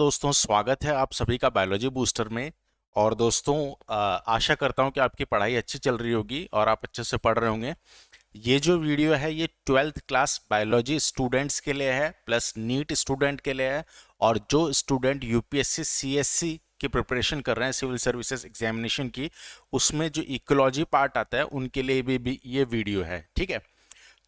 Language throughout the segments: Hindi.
दोस्तों, स्वागत है आप सभी का बायोलॉजी बूस्टर में। और दोस्तों, आशा करता हूं कि आपकी पढ़ाई अच्छी चल रही होगी और आप अच्छे से पढ़ रहे होंगे। ये जो वीडियो है ये 12th क्लास बायोलॉजी स्टूडेंट्स के लिए है, प्लस नीट स्टूडेंट के लिए है। और जो स्टूडेंट यूपीएससी सीएससी की प्रिपरेशन कर रहे हैं, सिविल सर्विसेज एग्जामिनेशन की, उसमें जो इकोलॉजी पार्ट आता है उनके लिए भी ये वीडियो है। ठीक है,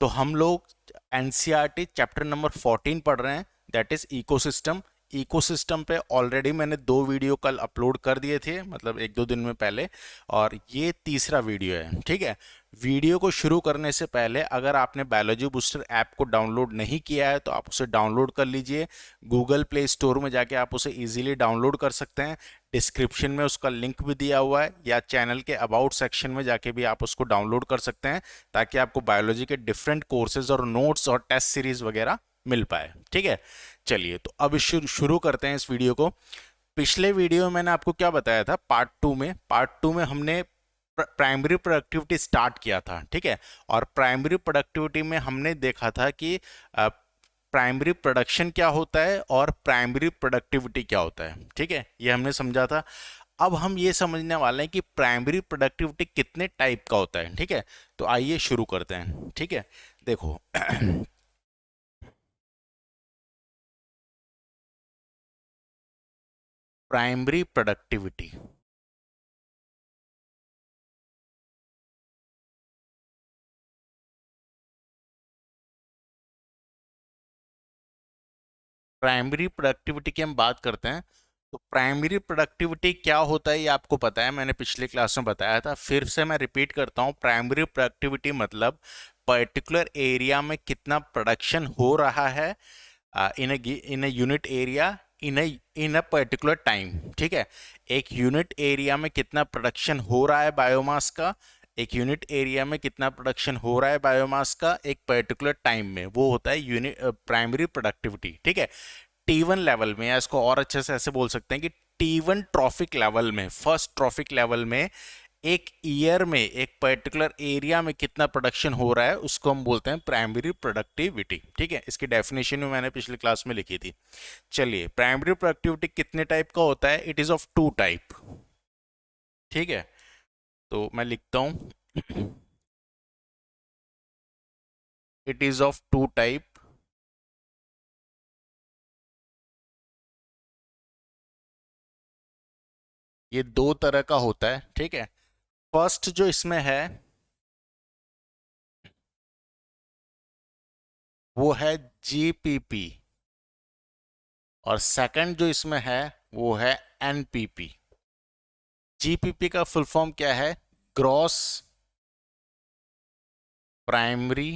तो हम लोग एनसीईआरटी चैप्टर नंबर 14 पढ़ रहे हैं, दैट इज इकोसिस्टम। इकोसिस्टम पे ऑलरेडी मैंने 2 वीडियो कल अपलोड कर दिए थे, मतलब 1-2 दिन में पहले। और ये तीसरा वीडियो है। ठीक है, वीडियो को शुरू करने से पहले अगर आपने बायोलॉजी बूस्टर ऐप को डाउनलोड नहीं किया है तो आप उसे डाउनलोड कर लीजिए। गूगल प्ले स्टोर में जाके आप उसे इजीली डाउनलोड कर सकते हैं। डिस्क्रिप्शन में उसका लिंक भी दिया हुआ है, या चैनल के अबाउट सेक्शन में जाके भी आप उसको डाउनलोड कर सकते हैं, ताकि आपको बायोलॉजी के डिफरेंट कोर्सेज और नोट्स और टेस्ट सीरीज वगैरह मिल पाए। ठीक है, चलिए तो अब शुरू करते हैं इस वीडियो को। पिछले वीडियो में मैंने आपको क्या बताया था, पार्ट टू में हमने प्राइमरी प्रोडक्टिविटी स्टार्ट किया था। ठीक है, और प्राइमरी प्रोडक्टिविटी में हमने देखा था कि प्राइमरी प्रोडक्शन क्या होता है और प्राइमरी प्रोडक्टिविटी क्या होता है। ठीक है, ये हमने समझा था। अब हम ये समझने वाले हैं कि प्राइमरी प्रोडक्टिविटी कितने टाइप का होता है। ठीक है, तो आइए शुरू करते हैं। ठीक है, देखो प्राइमरी प्रोडक्टिविटी, प्राइमरी प्रोडक्टिविटी की हम बात करते हैं। तो प्राइमरी प्रोडक्टिविटी क्या होता है ये आपको पता है, मैंने पिछले क्लास में बताया था। फिर से मैं रिपीट करता हूँ, प्राइमरी प्रोडक्टिविटी मतलब पर्टिकुलर एरिया में कितना प्रोडक्शन हो रहा है in a unit area, in a particular time. ठीक है, एक यूनिट एरिया में कितना प्रोडक्शन हो रहा है बायोमास का, एक यूनिट एरिया में कितना प्रोडक्शन हो रहा है बायोमास का एक पर्टिकुलर टाइम में, वो होता है यूनिट प्राइमरी प्रोडक्टिविटी। ठीक है, T1 लेवल में, या इसको और अच्छे से ऐसे बोल सकते हैं कि T1 ट्रॉफिक लेवल में, फर्स्ट ट्रॉफिक लेवल में एक ईयर में एक पर्टिकुलर एरिया में कितना प्रोडक्शन हो रहा है उसको हम बोलते हैं प्राइमरी प्रोडक्टिविटी। ठीक है, इसकी डेफिनेशन में मैंने पिछली क्लास में लिखी थी। चलिए, प्राइमरी प्रोडक्टिविटी कितने टाइप का होता है? It is of 2 type. ठीक है, तो मैं लिखता हूं, इट इज ऑफ 2 टाइप। ये 2 तरह का होता है। ठीक है, फर्स्ट जो इसमें है वो है जीपीपी, और सेकंड जो इसमें है वो है एनपीपी। जीपीपी का फुल फॉर्म क्या है? Gross primary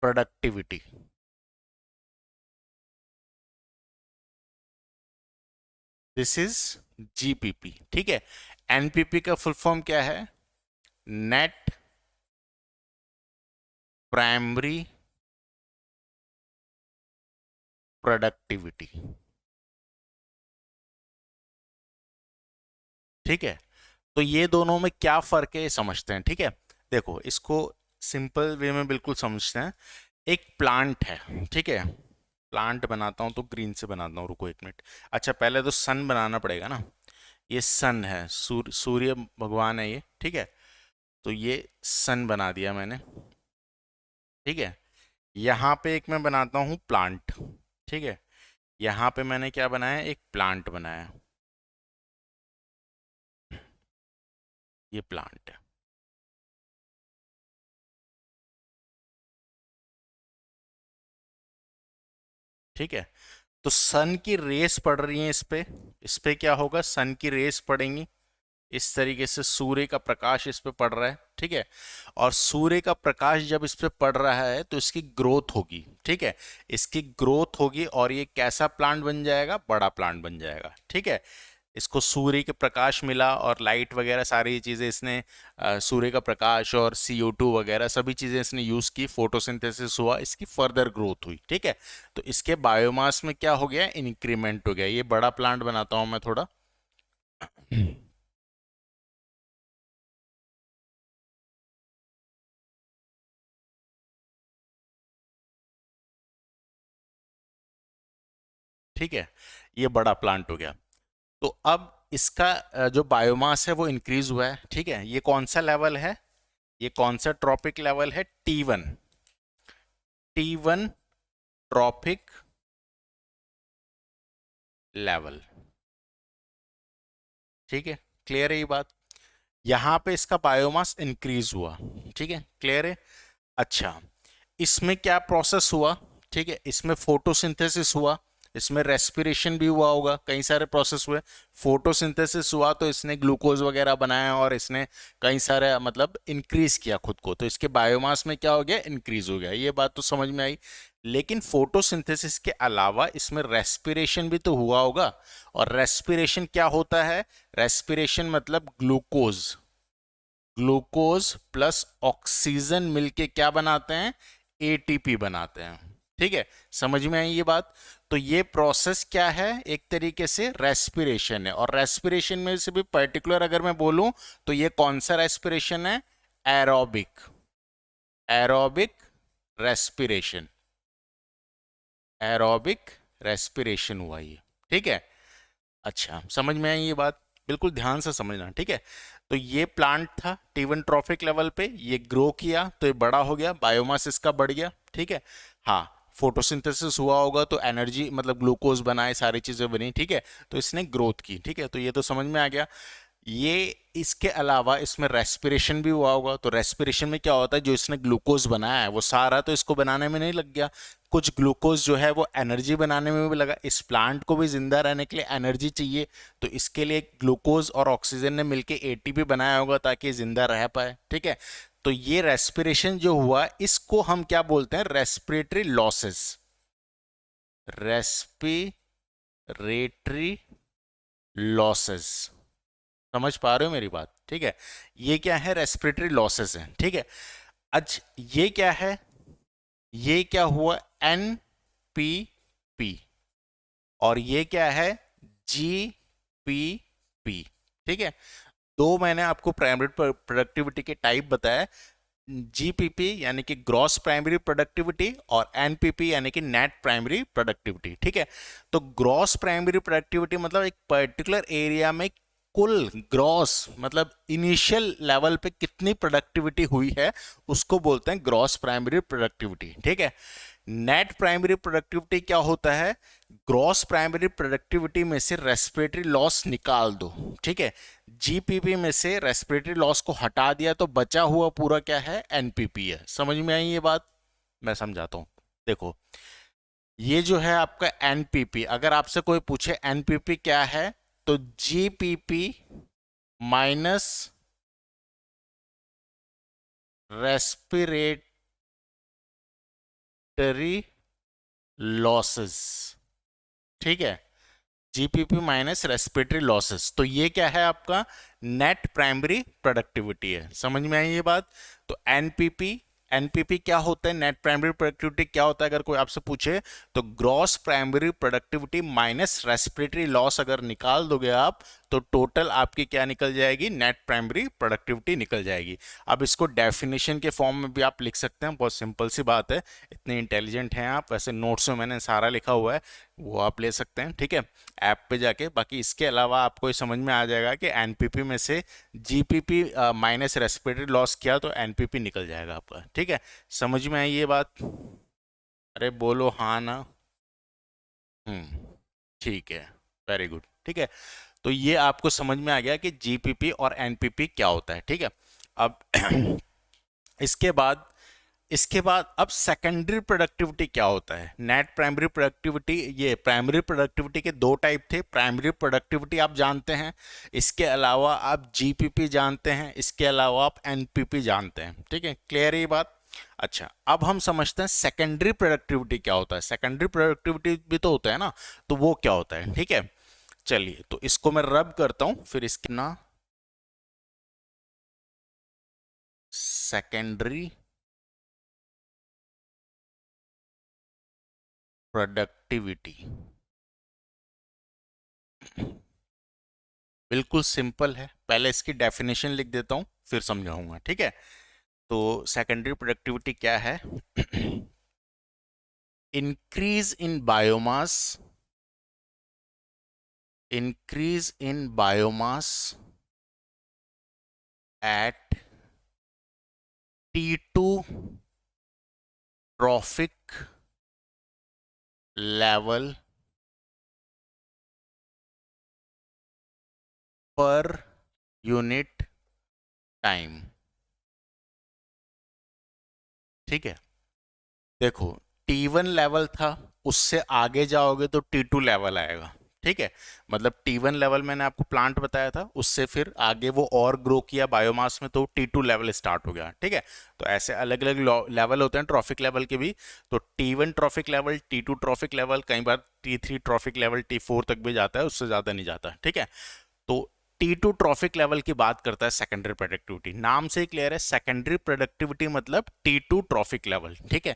productivity. This is GPP. ठीक है, एनपीपी का फुल फॉर्म क्या है? Net primary productivity. ठीक है, तो ये दोनों में क्या फर्क है ये समझते हैं। ठीक है, देखो इसको सिंपल वे में बिल्कुल समझते हैं। एक प्लांट है, ठीक है, प्लांट बनाता हूं तो ग्रीन से बनाता हूँ, रुको 1 मिनट। अच्छा, पहले तो सन बनाना पड़ेगा ना। ये सन है, सूर्य भगवान है ये। ठीक है, तो ये सन बना दिया मैंने। ठीक है, यहाँ पे एक मैं बनाता हूँ प्लांट। ठीक है, यहाँ पे मैंने क्या बनाया? एक प्लांट बनाया। ये प्लांट है। ठीक है, तो सन की रेस पड़ रही है इस पे क्या होगा? सन की रेस पड़ेंगी, इस तरीके से सूर्य का प्रकाश इस पे पड़ रहा है। ठीक है, और सूर्य का प्रकाश जब इस पे पड़ रहा है तो इसकी ग्रोथ होगी। ठीक है, इसकी ग्रोथ होगी और ये कैसा प्लांट बन जाएगा? बड़ा प्लांट बन जाएगा। ठीक है, इसको सूर्य के प्रकाश मिला और लाइट वगैरह सारी चीज़ें इसने सूर्य का प्रकाश और CO2 वगैरह सभी चीज़ें इसने यूज़ की, फोटोसिंथेसिस हुआ, इसकी फर्दर ग्रोथ हुई। ठीक है, तो इसके बायोमास में क्या हो गया? इंक्रीमेंट हो गया। ये बड़ा प्लांट बनाता हूँ मैं थोड़ा। ठीक है, ये बड़ा प्लांट हो गया। तो अब इसका जो बायोमास है वो इंक्रीज हुआ है, ठीक है। ये कौन सा लेवल है, ये कौन सा ट्रॉपिक लेवल है, T1, T1 ट्रॉपिक लेवल, ठीक है। क्लियर है ये बात, यहां पे इसका बायोमास इंक्रीज हुआ, ठीक है, क्लियर है। अच्छा, इसमें क्या प्रोसेस हुआ, ठीक है, इसमें फोटोसिंथेसिस हुआ, इसमें रेस्पिरेशन भी हुआ होगा, कई सारे प्रोसेस हुए। फोटोसिंथेसिस हुआ तो इसने ग्लूकोज वगैरह बनाया और इसने कई सारे मतलब इंक्रीज किया खुद को, तो इसके बायोमास में क्या हो गया, इंक्रीज हो गया, ये बात तो समझ में आई। लेकिन फोटोसिंथेसिस के अलावा इसमें रेस्पिरेशन भी तो हुआ होगा, और रेस्पिरेशन क्या होता है, रेस्पिरेशन मतलब ग्लूकोज, ग्लूकोज प्लस ऑक्सीजन मिलके क्या बनाते हैं, एटीपी बनाते हैं, ठीक है। समझ में आई ये बात। तो ये प्रोसेस क्या है, एक तरीके से रेस्पिरेशन है, और रेस्पिरेशन में से भी पर्टिकुलर अगर मैं बोलूं तो ये कौन सा रेस्पिरेशन है, aerobic, aerobic respiration, aerobic respiration हुआ ये, ठीक है। अच्छा, समझ में आई ये बात, बिल्कुल ध्यान से समझना, ठीक है। तो ये प्लांट था T1 ट्रॉफिक लेवल पे, ये ग्रो किया तो ये बड़ा हो गया, बायोमास इसका बढ़ गया, ठीक है। हाँ, फोटोसिंथेसिस हुआ होगा तो एनर्जी मतलब ग्लूकोज बनाए, सारी चीजें बनी, ठीक है, तो इसने ग्रोथ की, ठीक है, तो ये तो समझ में आ गया। ये इसके अलावा इसमें रेस्पिरेशन भी हुआ होगा, तो रेस्पिरेशन में क्या होता है, जो इसने ग्लूकोज बनाया है वो सारा तो इसको बनाने में नहीं लग गया, कुछ ग्लूकोज जो है वो एनर्जी बनाने में भी लगा, इस प्लांट को भी जिंदा रहने के लिए एनर्जी चाहिए, तो इसके लिए ग्लूकोज और ऑक्सीजन ने मिलकर एटीपी बनाया होगा ताकि जिंदा रह पाए, ठीक है। तो ये रेस्पिरेशन जो हुआ इसको हम क्या बोलते हैं, रेस्पिरेटरी लॉसेस, रेस्पिरेटरी लॉसेस, समझ पा रहे हो मेरी बात, ठीक है। ये क्या है, रेस्पिरेटरी लॉसेस है, ठीक है। आज ये क्या है, ये क्या हुआ, NPP, और ये क्या है, GPP, ठीक है। दो मैंने आपको प्राइमरी प्रोडक्टिविटी के टाइप बताया, जीपीपी यानी कि ग्रॉस प्राइमरी प्रोडक्टिविटी, और एनपीपी यानी कि नेट प्राइमरी प्रोडक्टिविटी, ठीक है। तो ग्रॉस प्राइमरी प्रोडक्टिविटी मतलब एक पर्टिकुलर एरिया में कुल ग्रॉस मतलब इनिशियल लेवल पे कितनी प्रोडक्टिविटी हुई है उसको बोलते हैं ग्रॉस प्राइमरी प्रोडक्टिविटी, ठीक है। नेट प्राइमरी प्रोडक्टिविटी क्या होता है, ग्रॉस प्राइमरी प्रोडक्टिविटी में से रेस्पिरेटरी लॉस निकाल दो, ठीक है। जीपीपी में से रेस्पिरेटरी लॉस को हटा दिया तो बचा हुआ पूरा क्या है, एनपीपी है। समझ में आई ये बात, मैं समझाता हूं, देखो। ये जो है आपका एनपीपी, अगर आपसे कोई पूछे एनपीपी क्या है, तो जीपीपी माइनस रेस्पिरेटरी लॉसेस, ठीक है, जीपीपी माइनस रेस्पिरेटरी लॉसेस, तो ये क्या है आपका नेट प्राइमरी प्रोडक्टिविटी है। समझ में आई ये बात। तो एनपीपी, एनपीपी क्या होता है, नेट प्राइमरी प्रोडक्टिविटी क्या होता है, अगर कोई आपसे पूछे तो gross primary productivity minus respiratory loss अगर निकाल दोगे आप तो टोटल आपकी क्या निकल जाएगी, नेट प्राइमरी प्रोडक्टिविटी निकल जाएगी। अब इसको डेफिनेशन के फॉर्म में भी आप लिख सकते हैं, बहुत सिंपल सी बात है, इतने इंटेलिजेंट हैं आप, वैसे नोट्स में मैंने सारा लिखा हुआ है, वो आप ले सकते हैं, ठीक है, ऐप पे जाके। बाकी इसके अलावा आपको ये समझ में आ जाएगा कि एनपीपी में से जीपीपी माइनस रेस्पिरेटरी लॉस किया तो एनपीपी निकल जाएगा आपका, ठीक है। समझ में आई ये बात, अरे बोलो हाँ ना। ठीक है, वेरी गुड, ठीक है। तो ये आपको समझ में आ गया कि जीपीपी और एनपीपी क्या होता है, ठीक है। अब इसके बाद, इसके बाद अब सेकेंडरी प्रोडक्टिविटी क्या होता है, नेट प्राइमरी प्रोडक्टिविटी, ये प्राइमरी प्रोडक्टिविटी के दो टाइप थे, प्राइमरी प्रोडक्टिविटी आप जानते हैं, इसके अलावा आप जीपीपी जानते हैं, इसके अलावा आप एनपीपी जानते हैं, ठीक है, क्लियर है ये बात। अच्छा, अब हम समझते हैं सेकेंडरी प्रोडक्टिविटी क्या होता है, सेकेंडरी प्रोडक्टिविटी भी तो होता है ना, तो वो क्या होता है, ठीक है। चलिए, तो इसको मैं रब करता हूं, फिर इसके ना सेकेंडरी प्रोडक्टिविटी, बिल्कुल सिंपल है, पहले इसकी डेफिनेशन लिख देता हूं फिर समझाऊंगा, ठीक है। तो सेकेंडरी प्रोडक्टिविटी क्या है, increase in biomass increase in biomass at T2 trophic level per unit time. ठीक है, देखो T1 लेवल था, उससे आगे जाओगे तो T2 लेवल आएगा। ठीक है, मतलब T1 लेवल मैंने आपको प्लांट बताया था, उससे फिर आगे वो और ग्रो किया बायोमास में तो T2 लेवल स्टार्ट हो गया। ठीक है, तो ऐसे अलग अलग लेवल होते हैं ट्रॉफिक लेवल के भी। तो T1 trophic level, T2 trophic level, कई बार T3 ट्रॉफिक लेवल, T4 तक भी जाता है, उससे ज़्यादा नहीं जाता। ठीक है, तो T2 ट्रॉफिक लेवल की बात करता है सेकेंडरी प्रोडक्टिविटी, नाम से क्लियर है, सेकेंडरी प्रोडक्टिविटी मतलब T2 ट्रॉफिक लेवल। ठीक है,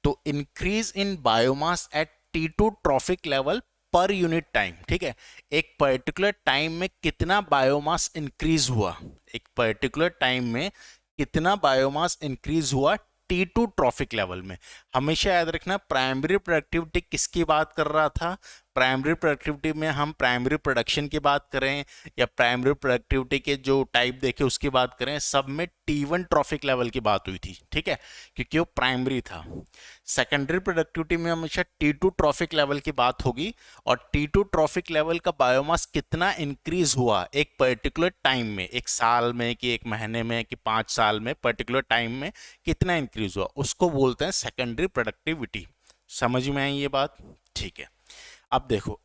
तो increase in biomass at T2 trophic level पर यूनिट टाइम। ठीक है, एक पर्टिकुलर टाइम में कितना बायोमास इंक्रीज हुआ, एक पर्टिकुलर टाइम में कितना बायोमास इंक्रीज हुआ T2 ट्रॉफिक लेवल में। हमेशा याद रखना, प्राइमरी प्रोडक्टिविटी किसकी बात कर रहा था, प्राइमरी प्रोडक्टिविटी में हम प्राइमरी प्रोडक्शन की बात करें या प्राइमरी प्रोडक्टिविटी के जो टाइप देखे उसकी बात करें, सब में T1 ट्रॉफिक लेवल की बात हुई थी। ठीक है, क्योंकि वो प्राइमरी था। सेकेंडरी प्रोडक्टिविटी में हमेशा T2 ट्रॉफिक लेवल की बात होगी, और T2 ट्रॉफिक लेवल का बायोमास कितना इंक्रीज हुआ एक पर्टिकुलर टाइम में, एक साल में कि एक महीने में कि 5 साल में, पर्टिकुलर टाइम में कितना इंक्रीज हुआ, उसको बोलते हैं सेकेंडरी प्रोडक्टिविटी। समझ में आई ये बात? ठीक है, अब देखो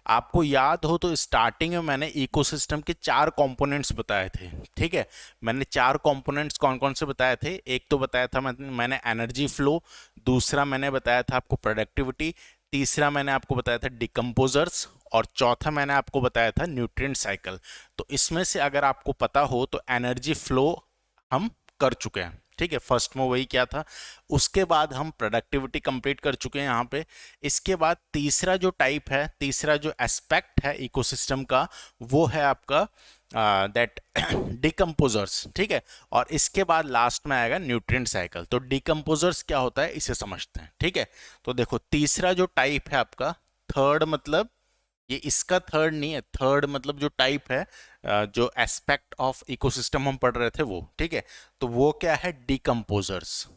आपको याद हो तो स्टार्टिंग में मैंने इकोसिस्टम के 4 कंपोनेंट्स बताए थे। ठीक है, मैंने 4 कंपोनेंट्स कौन कौन से बताए थे, एक तो बताया था मैंने एनर्जी फ्लो, दूसरा मैंने बताया था आपको प्रोडक्टिविटी, तीसरा मैंने आपको बताया था डिकम्पोजर्स, और चौथा मैंने आपको बताया था न्यूट्रिएंट साइकिल। तो इसमें से अगर आपको पता हो तो एनर्जी फ्लो हम कर चुके हैं। ठीक है, फर्स्ट में वही क्या था, उसके बाद हम प्रोडक्टिविटी कंप्लीट कर चुके हैं यहाँ पे। इसके बाद तीसरा जो टाइप है, तीसरा जो एस्पेक्ट है इकोसिस्टम का, वो है आपका दैट डिकम्पोजर्स। ठीक है, और इसके बाद लास्ट में आएगा न्यूट्रिएंट साइकिल। तो डिकम्पोजर्स क्या होता है इसे समझते हैं। ठीक है, तो देखो तीसरा जो टाइप है आपका, थर्ड मतलब ये इसका थर्ड नहीं है, थर्ड मतलब जो टाइप है, जो एस्पेक्ट ऑफ इकोसिस्टम हम पढ़ रहे थे वो। ठीक है, तो वो क्या है, डिकम्पोजर्स,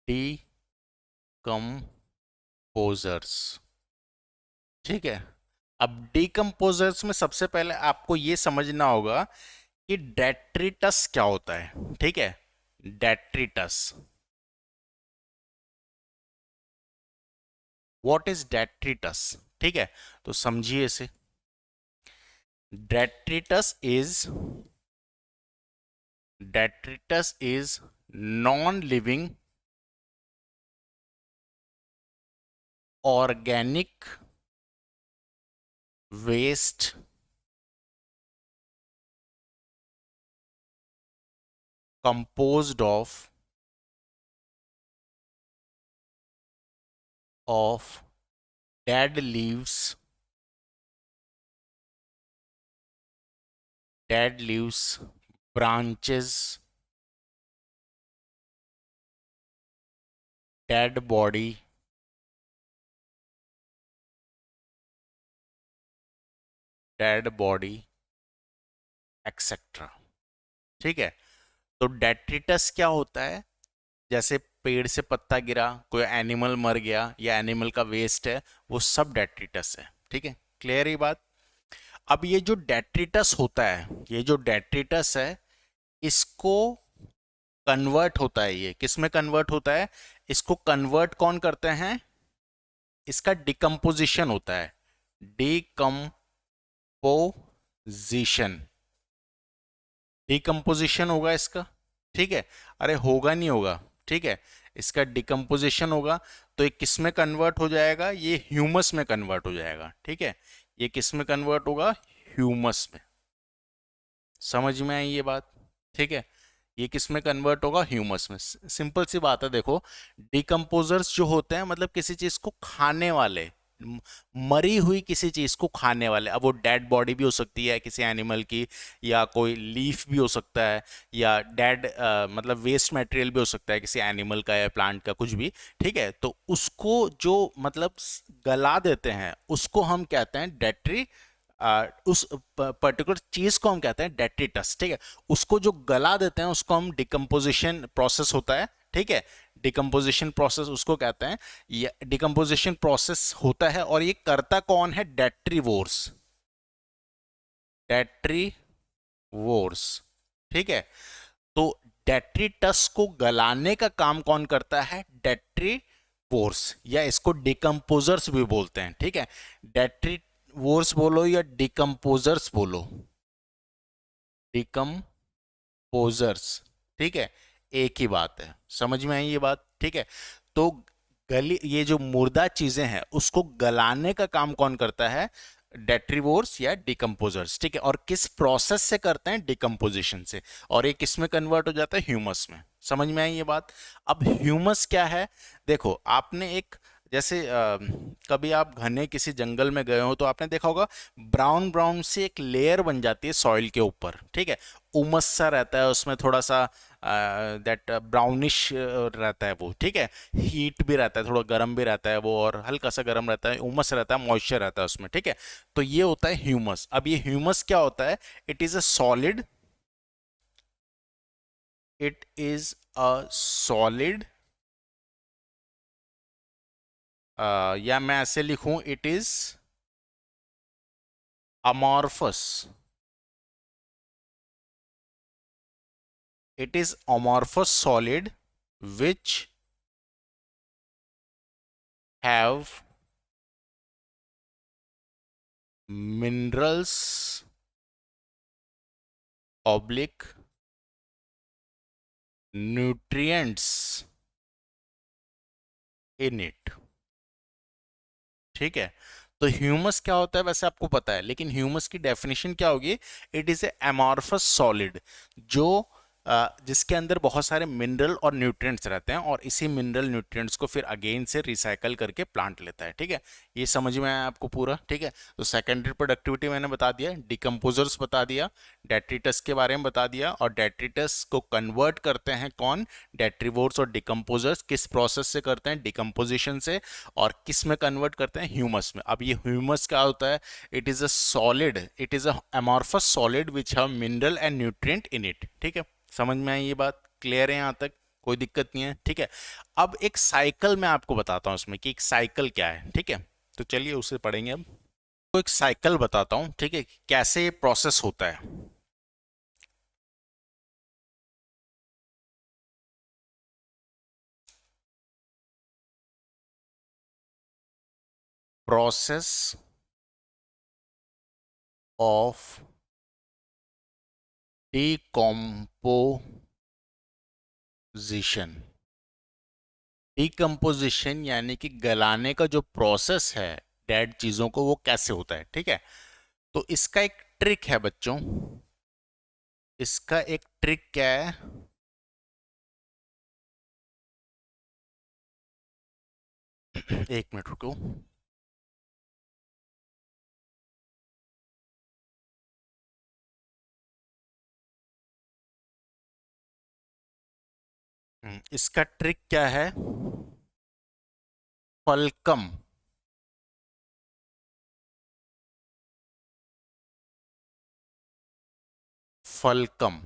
डिकम्पोजर्स। ठीक है, अब डिकम्पोजर्स में सबसे पहले आपको ये समझना होगा कि डेट्रिटस क्या होता है। ठीक है, डेट्रिटस, व्हाट इज डेट्रिटस? ठीक है, तो समझिए इसे। Detritus is detritus is non living organic waste composed of dead leaves, branches, dead body, etcetera. ठीक है, तो डेट्रिटस क्या होता है, जैसे पेड़ से पत्ता गिरा, कोई एनिमल मर गया या एनिमल का वेस्ट है, वो सब डेट्रिटस है। ठीक है, क्लियर ही बात? अब ये जो डेट्रिटस होता है, ये जो डेट्रिटस है, इसको कन्वर्ट होता है, ये किस में कन्वर्ट होता है, इसको कन्वर्ट कौन करते हैं, इसका डिकम्पोजिशन होता है, डिकम्पोजिशन, डिकम्पोजिशन होगा इसका। ठीक है, अरे होगा नहीं होगा, ठीक है, इसका डिकम्पोजिशन होगा, तो ये किस में कन्वर्ट हो जाएगा, ये ह्यूमस में कन्वर्ट हो जाएगा। ठीक है, ये किस में कन्वर्ट होगा, ह्यूमस में। समझ में आई ये बात? ठीक है, ये किस में कन्वर्ट होगा, ह्यूमस में। सिंपल सी बात है, देखो डिकम्पोजर्स जो होते हैं मतलब किसी चीज को खाने वाले, मरी हुई किसी चीज को खाने वाले। अब वो डेड बॉडी भी हो सकती है किसी एनिमल की, या कोई लीफ भी हो सकता है, या डेड मतलब वेस्ट मटेरियल भी हो सकता है किसी एनिमल का या प्लांट का, कुछ भी। ठीक है, तो उसको जो मतलब गला देते हैं उसको हम कहते हैं डेट्री, उस पर्टिकुलर चीज को हम कहते हैं डेट्रिटस। ठीक है, उसको जो गला देते हैं उसको हम डिकम्पोजिशन प्रोसेस होता है। ठीक है, डिकम्पोजिशन प्रोसेस उसको कहते हैं। ये डिकम्पोजिशन प्रोसेस होता है और ये करता कौन है? डेट्रीवोर्स। डेट्रीवोर्स। ठीक है, तो डेट्रिटस को गलाने का काम कौन करता है? डेट्रीवोर्स, या इसको डिकम्पोजर्स भी बोलते हैं। ठीक है, डेट्रीवोर्स बोलो या डिकम्पोजर्स बोलो, डिकम्पोजर्स। ठीक है, एक ही बात है, समझ में आई ये बात? ठीक है, तो गली, ये जो मुर्दा चीजें हैं उसको गलाने का काम कौन करता है? डेट्रीवोर्स या डिकम्पोजर्स। ठीक है, और किस प्रोसेस से करते हैं? डिकम्पोजिशन से। और ये किस में कन्वर्ट हो जाता है? ह्यूमस में। समझ में आई ये बात? अब ह्यूमस क्या है? देखो, आपने एक, जैसे कभी आप घने किसी जंगल में गए हो तो आपने देखा होगा ब्राउन ब्राउन से एक लेयर बन जाती है सॉइल के ऊपर। ठीक है, उमस सा रहता है उसमें, थोड़ा सा दैट ब्राउनिश रहता है वो। ठीक है, हीट भी रहता है, थोड़ा गर्म भी रहता है वो, और हल्का सा गर्म रहता है, उमस रहता है, मॉइस्चर रहता है उसमें। ठीक है, तो ये होता है ह्यूमस। अब ये ह्यूमस क्या होता है? It is a solid, it is a solid, या मैं ऐसे लिखूं, it is amorphous, it is amorphous solid which have minerals oblique nutrients in it। ठीक है, तो ह्यूमस क्या होता है वैसे आपको पता है, लेकिन ह्यूमस की डेफिनेशन क्या होगी? It is a amorphous solid, जो जिसके अंदर बहुत सारे मिनरल और न्यूट्रिएंट्स रहते हैं, और इसी मिनरल न्यूट्रिएंट्स को फिर अगेन से रिसाइकल करके प्लांट लेता है। ठीक है, ये समझ में आया आपको पूरा? ठीक है, तो सेकेंडरी प्रोडक्टिविटी मैंने बता दिया, डिकम्पोजर्स बता दिया, डेट्रिटस के बारे में बता दिया, और डेट्रिटस को कन्वर्ट करते हैं कौन? डेट्रीवोर्स और डिकम्पोजर्स। किस प्रोसेस से करते हैं? डिकम्पोजिशन से। और किस में कन्वर्ट करते हैं? ह्यूमस में। अब ये ह्यूमस क्या होता है? It is a solid, it is a amorphous solid which have mineral and nutrient in it. ठीक है, समझ में आई ये बात? क्लियर है यहां तक? कोई दिक्कत नहीं है? ठीक है, अब एक साइकिल मैं आपको बताता हूं इसमें कि एक साइकिल क्या है। ठीक है, तो चलिए उसे पढ़ेंगे अब। तो एक साइकिल बताता हूं, ठीक है, कैसे ये प्रोसेस होता है। Process of decomposition. डिकम्पोजिशन यानी कि गलाने का जो प्रोसेस है डेड चीजों को, वो कैसे होता है। ठीक है, तो इसका एक ट्रिक है बच्चों, इसका एक ट्रिक क्या है? एक मिनट रुको। इसका ट्रिक क्या है? फलकम। फलकम।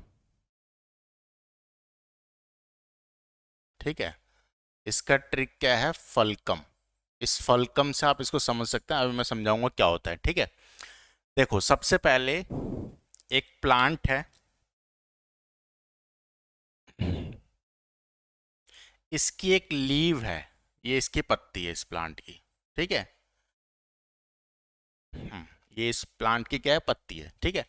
ठीक है, इसका ट्रिक क्या है? फलकम। इस फलकम से आप इसको समझ सकते हैं, अभी मैं समझाऊंगा क्या होता है। ठीक है, देखो, सबसे पहले एक प्लांट है, इसकी एक लीव है, ये इसकी पत्ती है इस प्लांट की। ठीक है, ये इस प्लांट की क्या है? पत्ती है। ठीक है,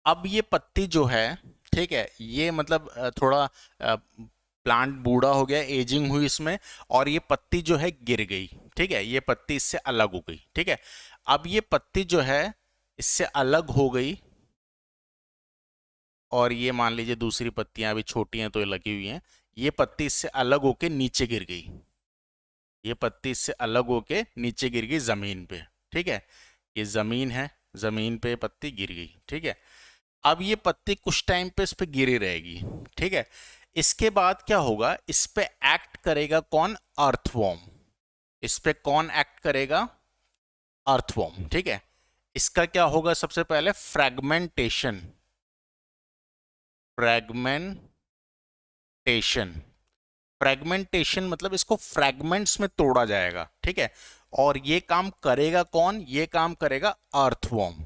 अब ये पत्ती जो है, ठीक है, ये मतलब थोड़ा प्लांट बूढ़ा हो गया, एजिंग हुई इसमें, और ये पत्ती जो है गिर गई। ठीक है, ये पत्ती इससे अलग हो गई। ठीक है, अब ये पत्ती जो है इससे अलग हो गई, और ये मान लीजिए दूसरी पत्तियां अभी छोटी हैं तो ये लगी हुई हैं, ये पत्ती इससे अलग होके नीचे गिर गई। ये पत्ती इससे अलग होके नीचे गिर गई जमीन पे, ठीक है। ये जमीन है, जमीन पे पत्ती गिर गई, ठीक है। अब ये पत्ती कुछ टाइम पे इस पे गिरी रहेगी, ठीक है। इसके बाद क्या होगा, इस पे एक्ट करेगा कौन, अर्थवॉर्म। इस पे कौन एक्ट करेगा, अर्थवॉर्म, ठीक है। इसका क्या होगा, सबसे पहले फ्रेगमेंटेशन, फ्रेगमेंटेशन। फ्रेगमेंटेशन मतलब इसको फ्रैगमेंट्स में तोड़ा जाएगा, ठीक है। और ये काम करेगा कौन, ये काम करेगा अर्थवॉर्म,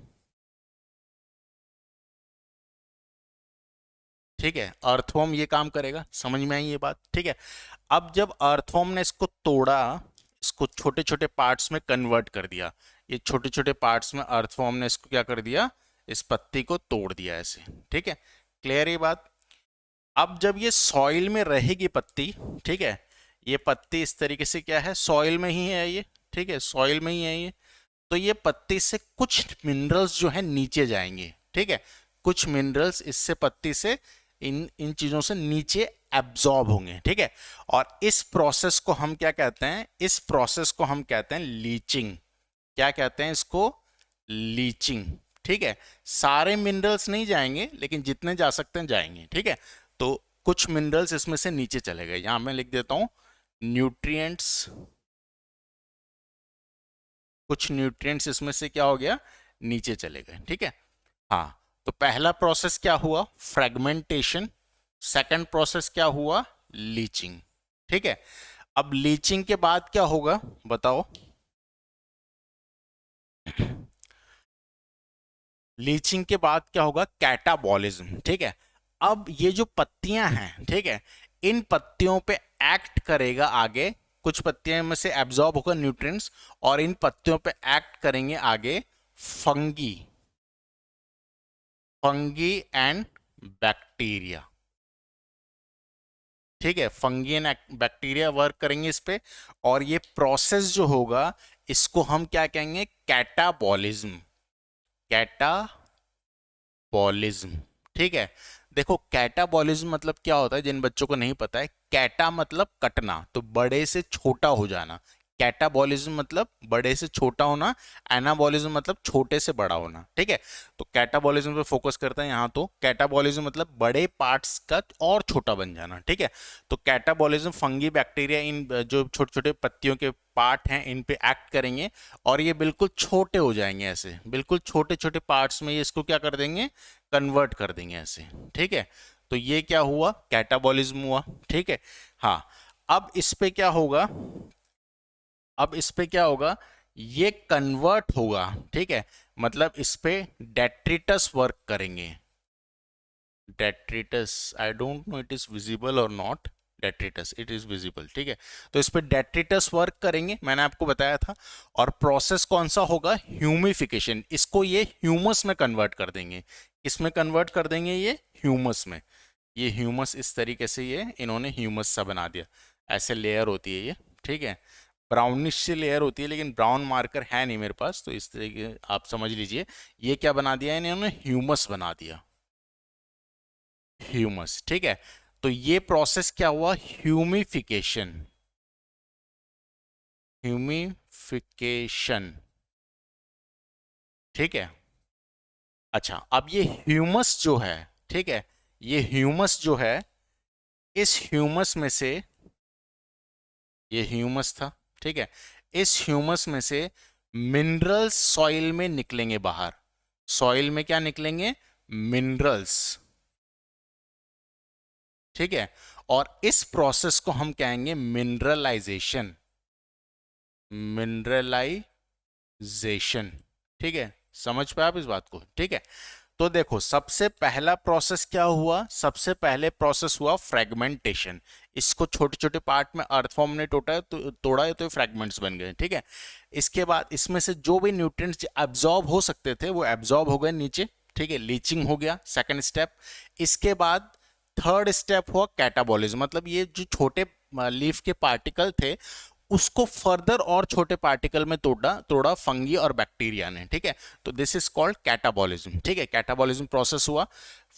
ठीक है। अर्थवॉर्म ये काम करेगा, समझ में आई ये बात, ठीक है। अब जब अर्थवॉर्म ने इसको तोड़ा, इसको छोटे छोटे पार्ट्स में कन्वर्ट कर दिया, ये छोटे छोटे पार्ट्स में अर्थवॉर्म ने इसको क्या कर दिया, इस पत्ती को तोड़ दिया ऐसे, ठीक है। क्लियर ये बात। अब जब ये सॉइल में रहेगी पत्ती, ठीक है, ये पत्ती इस तरीके से क्या है, सॉइल में ही है ये, ठीक है, सॉइल में ही है ये। तो ये पत्ती से कुछ मिनरल्स जो है नीचे जाएंगे, ठीक है। कुछ मिनरल्स इससे पत्ती से इन इन चीजों से नीचे एब्जॉर्ब होंगे, ठीक है। और इस प्रोसेस को हम क्या कहते हैं, इस प्रोसेस को हम कहते हैं लीचिंग। क्या कहते हैं इसको, लीचिंग, ठीक है। सारे मिनरल्स नहीं जाएंगे लेकिन जितने जा सकते हैं जाएंगे, ठीक है। तो कुछ मिनरल्स इसमें से नीचे चले गए, यहां मैं लिख देता हूं न्यूट्रिएंट्स, कुछ न्यूट्रिएंट्स इसमें से क्या हो गया, नीचे चले गए, ठीक है। हाँ, तो पहला प्रोसेस क्या हुआ, फ्रेगमेंटेशन। सेकंड प्रोसेस क्या हुआ, लीचिंग, ठीक है। अब लीचिंग के बाद क्या होगा बताओ, लीचिंग के बाद क्या होगा, कैटाबॉलिज्म, ठीक है। अब ये जो पत्तियां हैं, ठीक है, इन पत्तियों पे एक्ट करेगा आगे, कुछ पत्तियां में से एब्जॉर्ब होकर न्यूट्रिएंट्स, और इन पत्तियों पे एक्ट करेंगे आगे फंगी, फंगी एंड बैक्टीरिया, ठीक है। फंगी एंड बैक्टीरिया वर्क करेंगे इस पे, और ये प्रोसेस जो होगा इसको हम क्या कहेंगे, कैटाबॉलिज्म, कैटाबॉलिज्म, ठीक है। देखो कैटाबॉलिज्म मतलब क्या होता है, जिन बच्चों को नहीं पता है, कैटा मतलब कटना, तो बड़े से छोटा हो जाना। कैटाबॉलिज्म मतलब बड़े से छोटा होना, एनाबॉलिज्म मतलब छोटे से बड़ा होना, ठीक है। तो कैटाबॉलिज्म पे फोकस करते हैं यहाँ, तो कैटाबॉलिज्म मतलब बड़े पार्ट्स का और छोटा बन जाना, ठीक है। तो कैटाबॉलिज्म फंगी बैक्टीरिया इन जो छोटे छोटे पत्तियों के पार्ट हैं इन पे एक्ट करेंगे, और ये बिल्कुल छोटे हो जाएंगे ऐसे, बिल्कुल छोटे छोटे पार्ट्स में ये इसको क्या कर देंगे, कन्वर्ट कर देंगे ऐसे, ठीक है। तो ये क्या हुआ, कैटाबॉलिज्म हुआ, ठीक है। हाँ, अब इस पे क्या होगा, अब इस पे क्या होगा, ये कन्वर्ट होगा, ठीक है। मतलब इस पे डेट्रिटस वर्क करेंगे, detritus, I don't know it is visible or not, detritus it is visible, ठीक है। तो इस पे डेट्रिटस वर्क करेंगे, मैंने आपको बताया था। और प्रोसेस कौन सा होगा, ह्यूमिफिकेशन, इसको ये ह्यूमस में कन्वर्ट कर देंगे। इसमें कन्वर्ट कर देंगे, ये ह्यूमस में। ये ह्यूमस इस तरीके से ये इन्होंने ह्यूमस सा बना दिया, ऐसे लेयर होती है ये, ठीक है। ब्राउनिश सी लेयर होती है, लेकिन ब्राउन मार्कर है नहीं मेरे पास, तो इस तरीके आप समझ लीजिए, ये क्या बना दिया इन्होंने, ह्यूमस बना दिया, ह्यूमस, ठीक है। तो ये प्रोसेस क्या हुआ, ह्यूमिफिकेशन, ह्यूमिफिकेशन, ठीक है। अच्छा, अब ये ह्यूमस जो है, ठीक है, ये ह्यूमस जो है, इस ह्यूमस में से, ये ह्यूमस था, ठीक है, इस ह्यूमस में से मिनरल्स सॉइल में निकलेंगे बाहर, सॉइल में क्या निकलेंगे, मिनरल्स, ठीक है। और इस प्रोसेस को हम कहेंगे मिनरलाइजेशन, मिनरलाइजेशन, ठीक है। समझ पाए आप इस बात को, ठीक है। तो देखो सबसे पहला प्रोसेस क्या हुआ, सबसे पहले प्रोसेस हुआ फ्रेगमेंटेशन। इसको छोटे छोटे पार्ट में अर्थफॉर्म ने तोड़ा है तो फ्रेगमेंट्स बन गए, ठीक है। इसके बाद इसमें से जो भी न्यूट्रिएंट्स एब्जॉर्ब हो सकते थे वो एब्जॉर्ब हो गए नीचे, ठीक है, लीचिंग हो गया सेकंड स्टेप। इसके बाद थर्ड स्टेप हुआ कैटाबॉलिज्म, मतलब ये जो छोटे लीफ के पार्टिकल थे उसको फर्दर और छोटे पार्टिकल में तोड़ा तोड़ा फंगी और बैक्टीरिया ने, ठीक है। तो दिस इज कॉल्ड कैटाबॉलिज्म, ठीक है, कैटाबॉलिज्म प्रोसेस हुआ।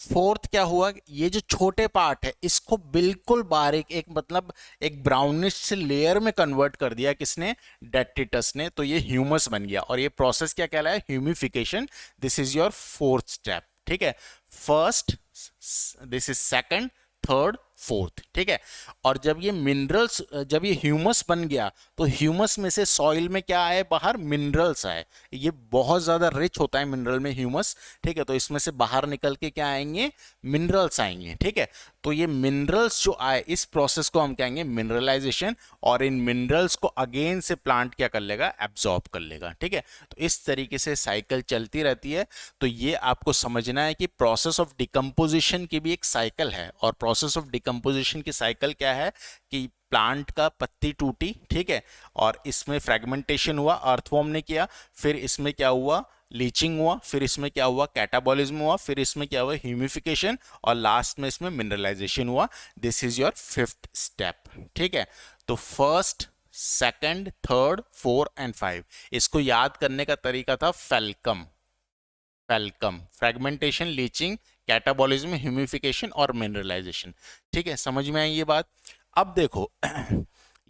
फोर्थ क्या हुआ, ये जो छोटे पार्ट है इसको बिल्कुल बारीक, एक मतलब एक ब्राउनिश से लेयर में कन्वर्ट कर दिया किसने, डेट्रिटस ने, तो ये ह्यूमस बन गया। और ये प्रोसेस क्या कहलाया, humification. This is your fourth step, ठीक है। First, this is second, third, fourth, ठीक है। और जब ये मिनरल्स, जब ये ह्यूमस बन गया तो ह्यूमस में से सॉइल में क्या आए बाहर, मिनरल्स आए। ये बहुत ज्यादा रिच होता है मिनरल में ह्यूमस, ठीक है। तो इसमें से बाहर निकल के क्या आएंगे, मिनरल्स आएंगे, ठीक है। तो ये मिनरल्स जो आए, इस प्रोसेस को हम कहेंगे मिनरलाइजेशन। और इन मिनरल्स को अगेन से प्लांट क्या कर लेगा, एब्जॉर्ब कर लेगा, ठीक है। तो इस तरीके से साइकिल चलती रहती है। तो ये आपको समझना है कि प्रोसेस ऑफ डिकम्पोजिशन की भी एक साइकिल है। और प्रोसेस ऑफ डिकम्पोजिशन की साइकिल क्या है कि प्लांट का पत्ती टूटी, ठीक है, और इसमें फ्रेगमेंटेशन हुआ, अर्थवॉर्म ने किया, फिर इसमें क्या हुआ, लीचिंग हुआ, फिर इसमें क्या हुआ, कैटाबॉलिज्म हुआ, फिर इसमें क्या हुआ, ह्यूमिफिकेशन, और लास्ट में इसमें मिनरलाइजेशन हुआ। This is your fifth step, ठीक है। तो first, second, third, four and five, इसको याद करने का तरीका था फेल्कम। फेल्कम, फ्रेगमेंटेशन, लीचिंग, कैटाबॉलिज्म, ह्यूमिफिकेशन और मिनरलाइजेशन, ठीक है। समझ में आई ये बात। अब देखो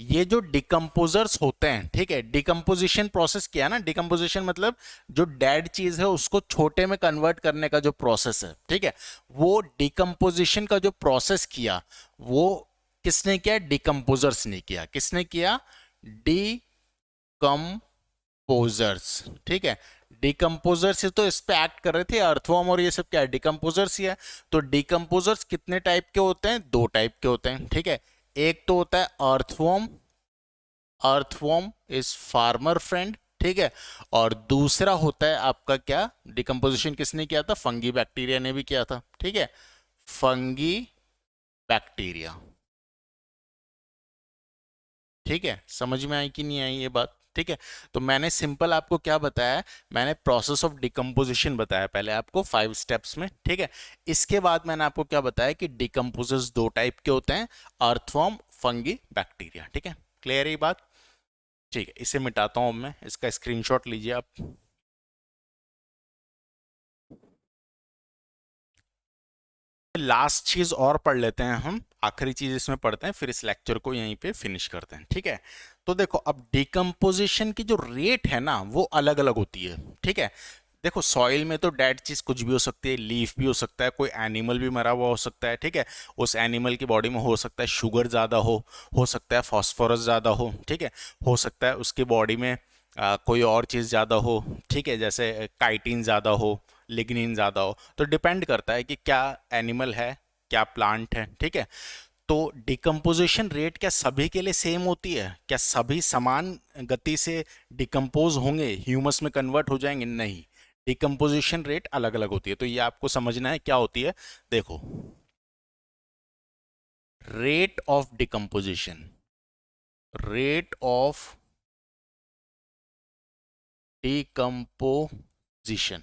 ये जो डिकम्पोजर्स होते हैं, ठीक है, डिकम्पोजिशन प्रोसेस किया ना, डिकम्पोजिशन मतलब जो डेड चीज है उसको छोटे में कन्वर्ट करने का जो प्रोसेस है, ठीक है। वो डिकम्पोजिशन का जो प्रोसेस किया वो किसने किया, डिकम्पोजर्स ने किया। किसने किया, डिकम्पोजर्स, ठीक है। डिकम्पोजर्स ही तो इस पे एक्ट कर रहे थे, अर्थवॉर्म और ये सब क्या है, डिकम्पोजर्स ही है। तो डिकम्पोजर्स कितने टाइप के होते हैं, दो टाइप के होते हैं, ठीक है। एक तो होता है earthworm, earthworm is farmer friend, ठीक है। और दूसरा होता है आपका क्या, डिकम्पोजिशन किसने किया था, फंगी बैक्टीरिया ने भी किया था, ठीक है, फंगी बैक्टीरिया, ठीक है। समझ में आई कि नहीं आई ये बात, ठीक है। तो मैंने सिंपल आपको क्या बताया, मैंने प्रोसेस ऑफ डिकम्पोजिशन बताया पहले आपको 5 स्टेप्स में, ठीक है। इसके बाद मैंने आपको क्या बताया कि डिकम्पोजर्स दो टाइप के होते हैं, अर्थवॉर्म, फंगी, बैक्टीरिया, ठीक है। क्लियर है ये बात, ठीक है। इसे मिटाता हूं मैं, इसका स्क्रीनशॉट लीजिए आप। लास्ट चीज और पढ़ लेते हैं हम, आखिरी चीज इसमें पढ़ते हैं, फिर इस लेक्चर को यहीं पे फिनिश करते हैं, ठीक है। तो देखो अब डिकम्पोजिशन की जो रेट है ना वो अलग अलग होती है, ठीक है। देखो सॉइल में तो डेड चीज कुछ भी हो सकती है, लीफ भी हो सकता है, कोई एनिमल भी मरा हुआ हो सकता है, ठीक है। उस एनिमल की बॉडी में हो सकता है शुगर ज़्यादा हो सकता है फॉस्फोरस ज़्यादा हो, ठीक है। हो सकता है उसकी बॉडी में कोई और चीज़ ज़्यादा हो, ठीक है, जैसे काइटिन ज़्यादा हो, लिग्निन ज़्यादा हो। तो डिपेंड करता है कि क्या एनिमल है, क्या प्लांट है, ठीक है। तो डिकम्पोजिशन रेट क्या सभी के लिए सेम होती है, क्या सभी समान गति से डिकम्पोज होंगे, ह्यूमस में कन्वर्ट हो जाएंगे, नहीं। डिकम्पोजिशन रेट अलग अलग होती है। तो ये आपको समझना है क्या होती है, देखो, rate of decomposition, rate of decomposition,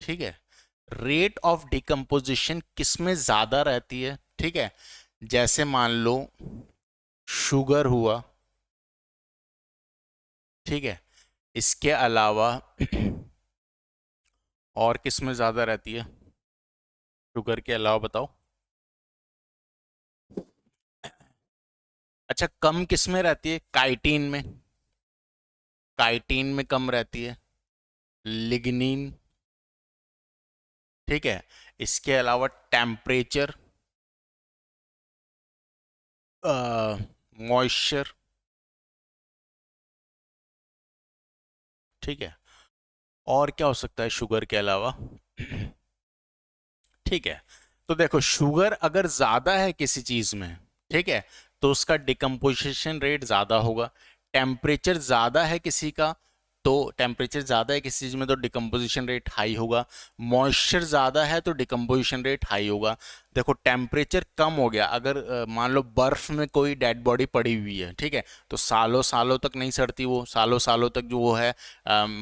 ठीक है। रेट ऑफ डिकम्पोजिशन किसमें ज्यादा रहती है, ठीक है। जैसे मान लो शुगर हुआ, ठीक है। इसके अलावा और किसमें ज्यादा रहती है, शुगर के अलावा बताओ। अच्छा, कम किसमें रहती है, काइटिन में, काइटिन में कम रहती है, लिग्निन, ठीक है। इसके अलावा टेम्परेचर, मॉइस्चर, ठीक है। और क्या हो सकता है शुगर के अलावा, ठीक है। तो देखो शुगर अगर ज्यादा है किसी चीज में, ठीक है, तो उसका डिकम्पोजिशन रेट ज्यादा होगा। टेम्परेचर ज्यादा है किसी का, तो टेम्परेचर ज्यादा है किसी चीज में तो डिकम्पोजिशन रेट हाई होगा। मॉइस्चर ज्यादा है तो डिकम्पोजिशन रेट हाई होगा। देखो टेम्परेचर कम हो गया, अगर मान लो बर्फ में कोई डेड बॉडी पड़ी हुई है, ठीक है, तो सालों सालों तक नहीं सड़ती, वो सालों सालों तक जो वो है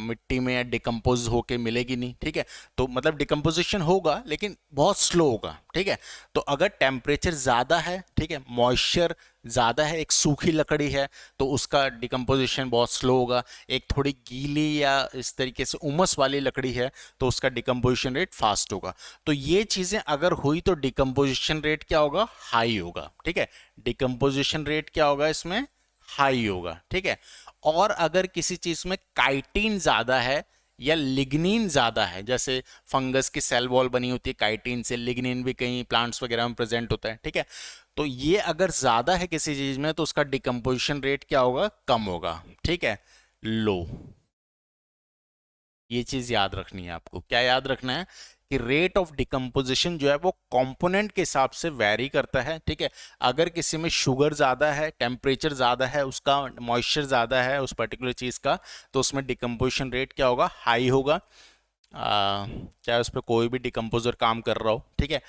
मिट्टी में डिकम्पोज होके मिलेगी नहीं, ठीक है। तो मतलब डिकम्पोजिशन होगा लेकिन बहुत स्लो होगा, ठीक है। तो अगर टेम्परेचर ज़्यादा है, ठीक है, मॉइस्चर ज़्यादा है, एक सूखी लकड़ी है, तो उसका डिकम्पोजिशन बहुत स्लो होगा। एक थोड़ी गीली या इस तरीके से उमस वाली लकड़ी है तो उसका डिकम्पोजिशन रेट फास्ट होगा। तो ये चीज़ें अगर हुई तो डिकम्पोजिशन रेट क्या होगा, हाई होगा, ठीक है। डिकम्पोजिशन रेट क्या होगा इसमें, हाई होगा, ठीक है। और अगर किसी चीज़ में काइटिन ज़्यादा है या लिग्निन ज़्यादा है, जैसे फंगस की सेल वॉल बनी होती है काइटिन से, लिग्निन भी कई प्लांट्स वगैरह में प्रेजेंट होता है, ठीक है। तो ये अगर ज़्यादा है किसी चीज़ में तो उसका डिकम्पोजिशन रेट क्या होगा, कम होगा, ठीक है, लो। ये चीज याद रखनी है आपको। क्या याद रखना है कि रेट ऑफ डिकम्पोजिशन जो है वो कंपोनेंट के हिसाब से वैरी करता है, ठीक है। अगर किसी में शुगर ज़्यादा है, टेम्परेचर ज़्यादा है, उसका मॉइस्चर ज़्यादा है उस पर्टिकुलर चीज़ का, तो उसमें डिकम्पोजिशन रेट क्या होगा, हाई होगा, चाहे उस पर कोई भी डिकम्पोजर काम कर रहा हो, ठीक है।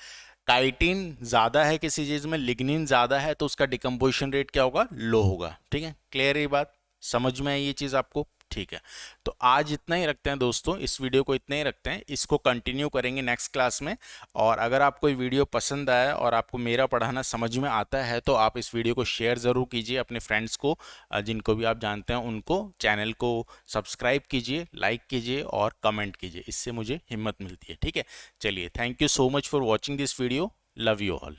काइटिन ज़्यादा है किसी चीज़ में, लिग्निन ज़्यादा है, तो उसका डिकम्पोजिशन रेट क्या होगा, लो होगा, ठीक है। क्लियर है ये बात, समझ में आई ये चीज़ आपको, ठीक है। तो आज इतना ही रखते हैं दोस्तों, इस वीडियो को इतना ही रखते हैं, इसको कंटिन्यू करेंगे नेक्स्ट क्लास में। और अगर आपको ये वीडियो पसंद आया और आपको मेरा पढ़ाना समझ में आता है तो आप इस वीडियो को शेयर ज़रूर कीजिए अपने फ्रेंड्स को, जिनको भी आप जानते हैं उनको। चैनल को सब्सक्राइब कीजिए, लाइक कीजिए और कमेंट कीजिए, इससे मुझे हिम्मत मिलती है, ठीक है। चलिए, thank you so much for watching this video, love you all.